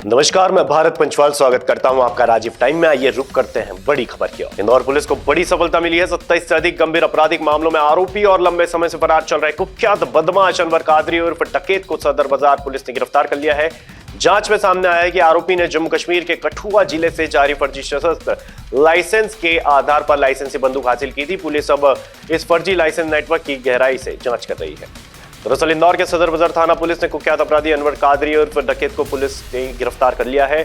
नमस्कार, मैं भारत पंचवाल स्वागत करता हूं आपका राजीव टाइम में। आइए रुक करते हैं बड़ी खबर की ओर। इंदौर पुलिस को बड़ी सफलता मिली है। 27 से अधिक गंभीर आपराधिक मामलों में आरोपी और लंबे समय से फरार चल रहे कुख्यात बदमाश अनवर कादरी उर्फ डकैत को सदर बाजार पुलिस ने गिरफ्तार कर लिया है। जांच में सामने आया है कि आरोपी ने जम्मू कश्मीर के कठुआ जिले से जारी फर्जी सशस्त्र लाइसेंस के आधार पर लाइसेंसी बंदूक हासिल की थी। पुलिस अब इस फर्जी लाइसेंस नेटवर्क की गहराई से जांच कर रही है। दरअसल इंदौर के सदर बाजार थाना पुलिस ने कुख्यात अपराधी अनवर कादरी उर्फ डकैत को पुलिस ने गिरफ्तार कर लिया है।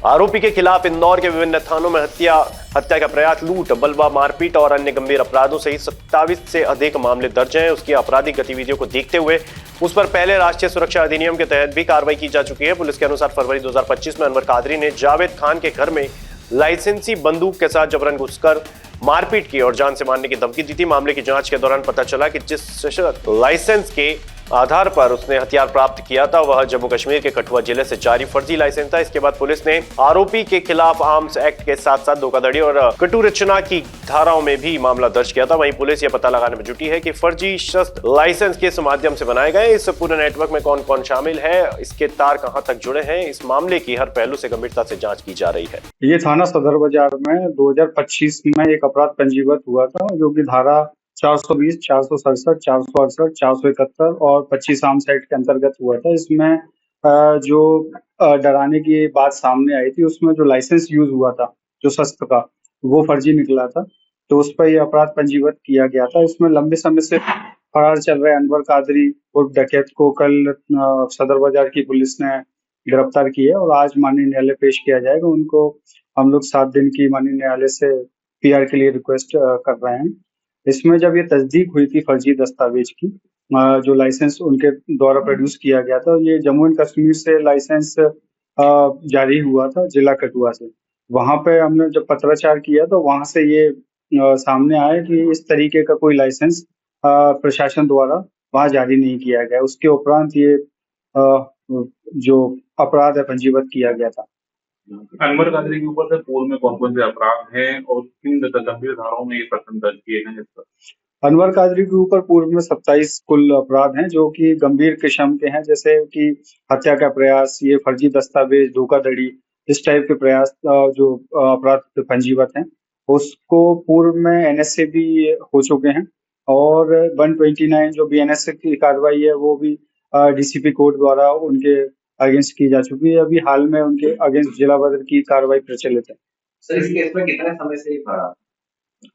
आरोपी के खिलाफ इंदौर के विभिन्न थानों में हत्या का प्रयास, लूट, बलवा, मारपीट और अन्य गंभीर अपराधों सहित 27 से अधिक मामले दर्ज हैं। उसकी आपराधिक गतिविधियों को देखते हुए उस पर पहले राष्ट्रीय सुरक्षा अधिनियम के तहत भी कार्रवाई की जा चुकी है। पुलिस के अनुसार फरवरी 2025 में अनवर कादरी ने जावेद खान के घर में लाइसेंसी बंदूक के साथ जबरन घुसकर मारपीट की और जान से मारने की धमकी दी थी। मामले की जांच के दौरान पता चला कि जिस सशस्त्र लाइसेंस के आधार पर उसने हथियार प्राप्त किया था वह जम्मू कश्मीर के कठुआ जिले से जारी फर्जी लाइसेंस था। इसके बाद पुलिस ने आरोपी के खिलाफ आर्म्स एक्ट के साथ साथ धोखाधड़ी और कटु रचना की धाराओं में भी मामला दर्ज किया था। वहीं पुलिस यह पता लगाने में जुटी है कि फर्जी शस्त्र लाइसेंस किस माध्यम से बनाए गए, इस पूरे नेटवर्क में कौन कौन शामिल है, इसके तार कहां तक जुड़े हैं। इस मामले की हर पहलू से गंभीरता से जांच की जा रही है। ये थाना सदर बाजार में 2025 में एक अपराध पंजीबद्ध हुआ था, जो कि धारा 420, 467, 468, 471 और 25 आर्म्स एक्ट के अंतर्गत हुआ था। इसमें जो डराने की बात सामने आई थी, उसमें जो लाइसेंस यूज हुआ था जो शस्त्र का, वो फर्जी निकला था, तो उस पर यह अपराध पंजीबद्ध किया गया था। इसमें लंबे समय से फरार चल रहे अनवर कादरी उर्फ डकैत को कल सदर बाजार की पुलिस ने गिरफ्तार की है और आज माननीय न्यायालय पेश किया जाएगा। उनको हम लोग 7 दिन की माननीय न्यायालय से पीआर के लिए रिक्वेस्ट कर रहे हैं। इसमें जब ये तस्दीक हुई थी फर्जी दस्तावेज की, जो लाइसेंस उनके द्वारा प्रोड्यूस किया गया था, ये जम्मू एंड कश्मीर से लाइसेंस जारी हुआ था जिला कठुआ से। वहां पे हमने जब पत्राचार किया तो वहां से ये सामने आया कि इस तरीके का कोई लाइसेंस प्रशासन द्वारा वहां जारी नहीं किया गया। उसके उपरांत ये जो अपराध है पंजीबद्ध किया गया था। अनवर कादरी के ऊपर से पूर्व में कौन कौन से अपराध हैं और किन गंभीर धाराओं में ये प्रकरण दर्ज किए गए हैं? अनवर कादरी के ऊपर पूर्व में 27 कुल अपराध हैं, जो कि गंभीर किस्म के हैं, जैसे कि हत्या का प्रयास, ये फर्जी दस्तावेज, धोखाधड़ी, इस टाइप के प्रयास जो अपराध पंजीबद्ध हैं। उसको पूर्व में एनएसए भी हो चुके हैं और 129 जो भी एनएसए की कार्रवाई है वो भी डीसीपी कोर्ट द्वारा उनके अगेंस्ट की जा चुकी है। अभी हाल में उनके अगेंस्ट जिला बदर की कार्रवाई प्रचलित है। सर, इस केस में कितने समय से फरार?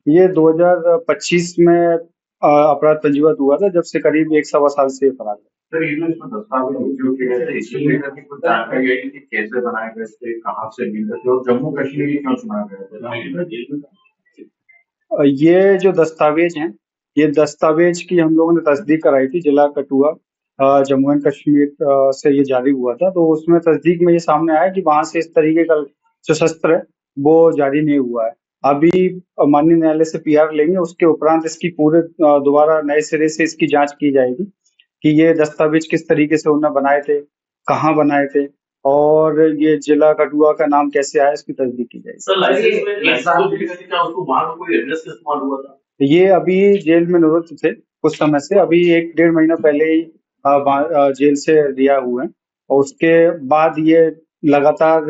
ये 2025 में अपराध पंजीबद्ध हुआ था, जब से करीब 1 सवा साल से फरार है। सर, ये जो इसमें दस्तावेज उपयोग किए गए थे, इससे लेकर के कुछ जानकारी आई कि कैसे बनाए गए थे, कहाँ से मिले थे और जम्मू कश्मीर क्यों चुना गया था? ये जो दस्तावेज हैं, ये दस्तावेज की हम लोगों ने तस्दीक कराई थी जिला कठुआ जम्मू एंड कश्मीर से ये जारी हुआ था। तो उसमें तस्दीक में ये सामने आया कि वहां से इस तरीके का जो शस्त्र है वो जारी नहीं हुआ है। अभी माननीय न्यायालय से पीआर लेंगे, उसके उपरांत इसकी पूरे दोबारा नए सिरे से इसकी जांच की जाएगी कि ये दस्तावेज किस तरीके से उन्होंने बनाए थे, कहाँ बनाए थे और ये जिला कठुआ का नाम कैसे आया, इसकी तस्दीक की जाएगी। ये अभी जेल में निवृत्त थे कुछ समय से, अभी 1-1.5 महीना पहले ही जेल से रिहा हुए हैं और उसके बाद ये लगातार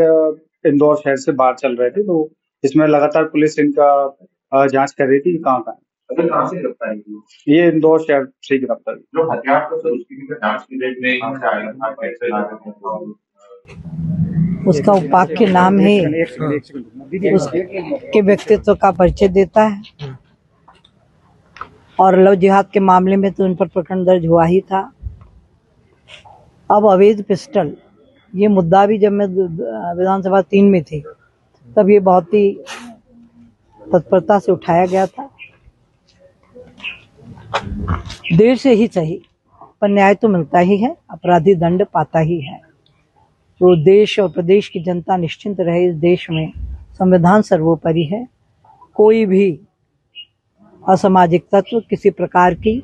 इंदौर शहर से बाहर चल रहे थे। तो इसमें लगातार पुलिस इनका जांच कर रही थी कहाँ कहाँ से गिरफ्तार की? ये इंदौर शहर से गिरफ्तार। जो हथियार था सर, उसकी भी जांच की जाएगी। उसका उपाख्य नाम है, उसके व्यक्तित्व का परिचय देता है और लव जिहाद के मामले में तो उन पर प्रकरण दर्ज हुआ ही था। अब अवैध पिस्टल, ये मुद्दा भी जब मैं विधानसभा 3 में थी तब ये बहुत ही तत्परता से उठाया गया था। देर से ही सही पर न्याय तो मिलता ही है, अपराधी दंड पाता ही है। तो देश और प्रदेश की जनता निश्चिंत रहे, इस देश में संविधान सर्वोपरि है। कोई भी असामाजिक तत्व किसी प्रकार की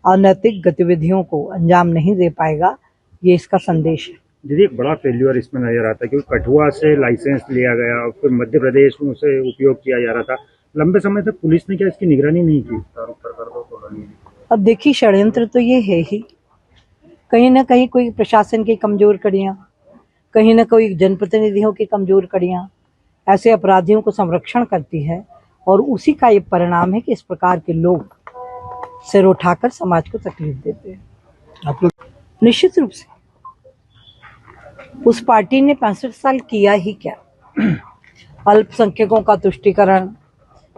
अनैतिक गतिविधियों को अंजाम नहीं दे पाएगा, ये इसका संदेश है। दीदी, एक बड़ा फेल्यूर इसमें नजर आता है क्योंकि कठुआ से लाइसेंस लिया गया और फिर मध्य प्रदेश में उसे उपयोग किया जा रहा था। लंबे समय तक पुलिस ने क्या इसकी निगरानी नहीं की? अब देखिए, षड्यंत्र तो ये है ही, कहीं ना कहीं कोई प्रशासन की कमजोर कड़ियां, कहीं न कहीं जनप्रतिनिधियों की कमजोर कड़ियां ऐसे अपराधियों को संरक्षण करती है, और उसी का ये परिणाम है कि इस प्रकार के लोग सिर उठाकर समाज को तकलीफ देते हैं। आप लोग निश्चित रूप से उस पार्टी ने 65 साल किया ही क्या। अल्पसंख्यकों का तुष्टीकरण,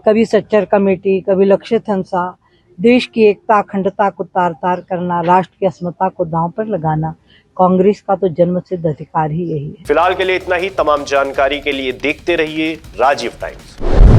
कभी सच्चर कमेटी, कभी लक्षित हिंसा, देश की एकता अखंडता को तार तार करना, राष्ट्र की अस्मिता को दांव पर लगाना कांग्रेस का तो जन्मसिद्ध अधिकार ही यही है। फिलहाल के लिए इतना ही। तमाम जानकारी के लिए देखते रहिए राजीव टाइम्स।